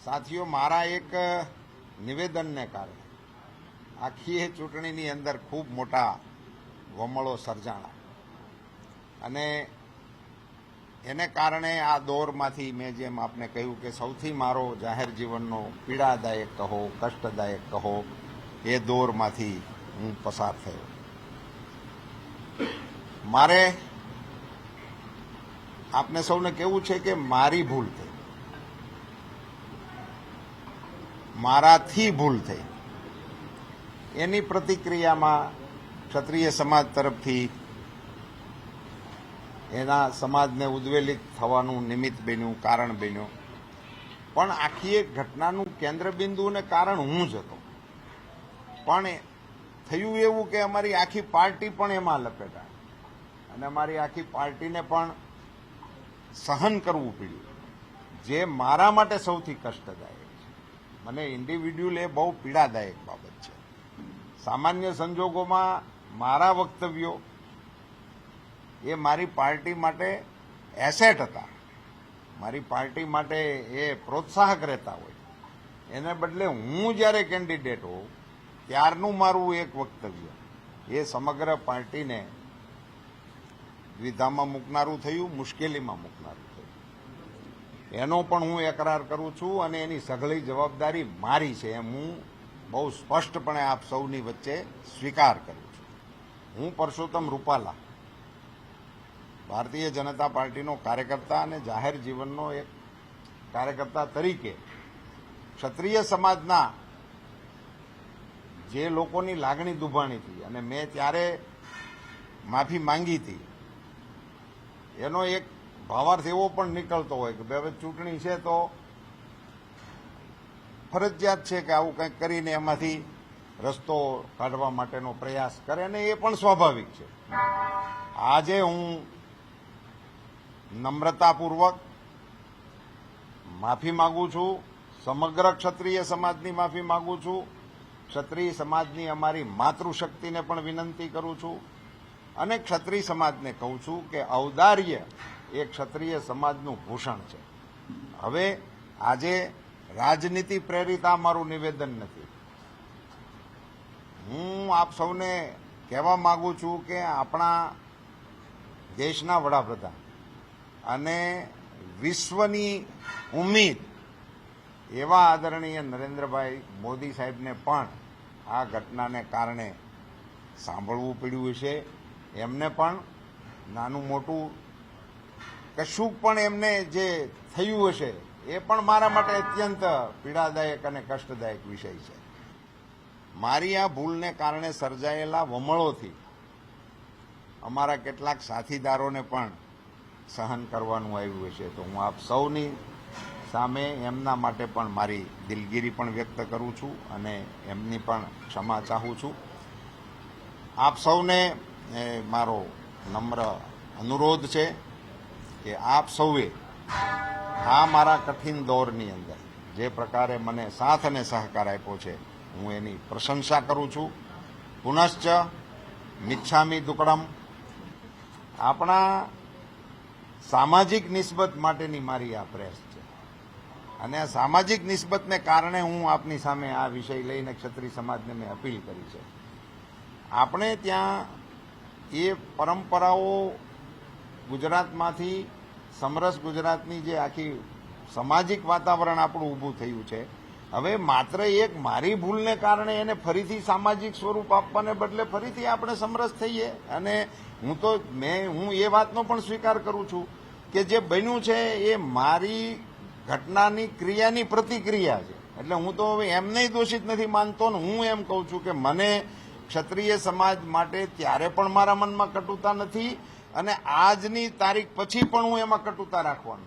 સાથીઓ, મારા એક નિવેદનને કારણે આખી ચૂંટણીની અંદર ખૂબ મોટા વમળો સર્જાણા અને એને કારણે આ દોરમાંથી મેં જેમ આપને કહ્યું કે સૌથી મારો જાહેર જીવનનો પીડાદાયક કહો, કષ્ટદાયક કહો, એ દોરમાંથી હું પસાર થયો. મારે આપને સૌને કહેવું છે કે મારી ભૂલ થઈ, મારાથી ભૂલ થઈ. એની પ્રતિક્રિયામાં ક્ષત્રિય સમાજ તરફથી એના સમાજને ઉદ્વેલિત થવાનું નિમિત્ત બન્યું, કારણ બન્યું. પણ આખી એક ઘટનાનું કેન્દ્રબિંદુ અને કારણ હું જ હતો. પણ થયું એવું કે અમારી આખી પાર્ટી પણ એમાં લપેટાય અને અમારી આખી પાર્ટીને પણ સહન કરવું પડ્યું, જે મારા માટે સૌથી કષ્ટદાયક છે. મને ઇન્ડિવિડ્યુઅલ એ બહુ પીડાદાયક બાબત છે. સામાન્ય સંજોગોમાં મારા વક્તવ્યો એ મારી પાર્ટી માટે એસેટ હતા, મારી પાર્ટી માટે એ પ્રોત્સાહક રહેતા હોય. એને બદલે હું જ્યારે કેન્ડિડેટ હોઉં ત્યારનું મારું એક વક્તવ્ય એ સમગ્ર પાર્ટીને દ્વિધામાં મૂકનારું થયું, મુશ્કેલીમાં મૂકનારું થયું. એનો પણ હું એકરાર કરું છું અને એની સઘળી જવાબદારી મારી છે એમ હું બહુ સ્પષ્ટપણે આપ સૌની વચ્ચે સ્વીકાર કરું છું. હું પરસોત્તમ રૂપાલા, ભારતીય જનતા પાર્ટીનો કાર્યકર્તા અને જાહેર જીવનનો એક કાર્યકર્તા તરીકે ક્ષત્રિય સમાજના જે લોકોની લાગણી દુભાણી હતી અને મેં ત્યારે માફી માંગી હતી, એનો એક ભાવાર્થ એવો પણ નીકળતો હોય કે હવે ચૂંટણી છે તો ફરજિયાત છે કે આવું કંઈક કરીને એમાંથી રસ્તો કાઢવા માટેનો પ્રયાસ કરે અને એ પણ સ્વાભાવિક છે. આજે હું નમ્રતાપૂર્વક માફી માંગુ છું, સમગ્ર ક્ષત્રિય સમાજની માફી માંગુ છું. ક્ષત્રિય સમાજની અમારી માતૃશક્તિને પણ વિનંતી કરું છું અને ક્ષત્રિય સમાજને કહું છું કે ઔદાર્ય એ ક્ષત્રિય સમાજનું ભૂષણ છે. હવે આજે રાજનીતિ પ્રેરિત આ મારું નિવેદન નથી. હું આપ સૌને કહેવા માંગુ છું કે આપણા દેશના વડાપ્રધાન અને વિશ્વની ઉમ્મીદ એવા આદરણીય નરેન્દ્રભાઈ મોદી સાહેબને પણ આ ઘટનાને કારણે સાંભળવું પડ્યું છે. એમને પણ નાનું મોટું કશું પણ એમને જે થયું હશે એ પણ મારા માટે અત્યંત પીડાદાયક અને કષ્ટદાયક વિષય છે. મારી આ ભૂલને કારણે સર્જાયેલા વમળોથી અમારા કેટલાક સાથીદારોને પણ સહન કરવાનું આવ્યું હશે. તો હું આપ સૌની સામે એમના માટે પણ મારી દિલગીરી પણ વ્યક્ત કરું છું અને એમની પણ ક્ષમા ચાહું છું. આપ સૌને મારો નમ્ર અનુરોધ છે કે આપ સૌએ આ મારા કઠિન દોરની અંદર જે પ્રકારે મને સાથ અને સહકાર આપ્યો છે હું એની પ્રશંસા કરું છું. પુનશ્ચ મિચ્છામિ દુક્કડમ. આપણા સામાજિક નિસ્બત માટેની મારી આ પ્રેસ છે અને આ સામાજિક નિસ્બતને કારણે હું આપની સામે આ વિષય લઈને ક્ષત્રિય સમાજને મેં અપીલ કરી છે. આપણે ત્યાં એ પરંપરાઓ ગુજરાતમાંથી સમરસ ગુજરાતની જે આખી સામાજિક વાતાવરણ આપણું ઊભું થયું છે, હવે માત્ર એક મારી ભૂલને કારણે એને ફરીથી સામાજિક સ્વરૂપ આપવાને બદલે ફરીથી આપણે સમરસ થઈએ. અને હું એ વાતનો પણ સ્વીકાર કરું છું કે જે બન્યું છે એ મારી ઘટનાની ક્રિયાની પ્રતિક્રિયા છે. એટલે હું તો હવે એમને દોષિત નથી માનતો ને હું એમ કહું છું કે મને ક્ષત્રિય સમાજ માટે ત્યારે પણ મારા મનમાં કટુતા નથી અને આજની તારીખ પછી પણ હું એમાં કટુતા રાખવાનો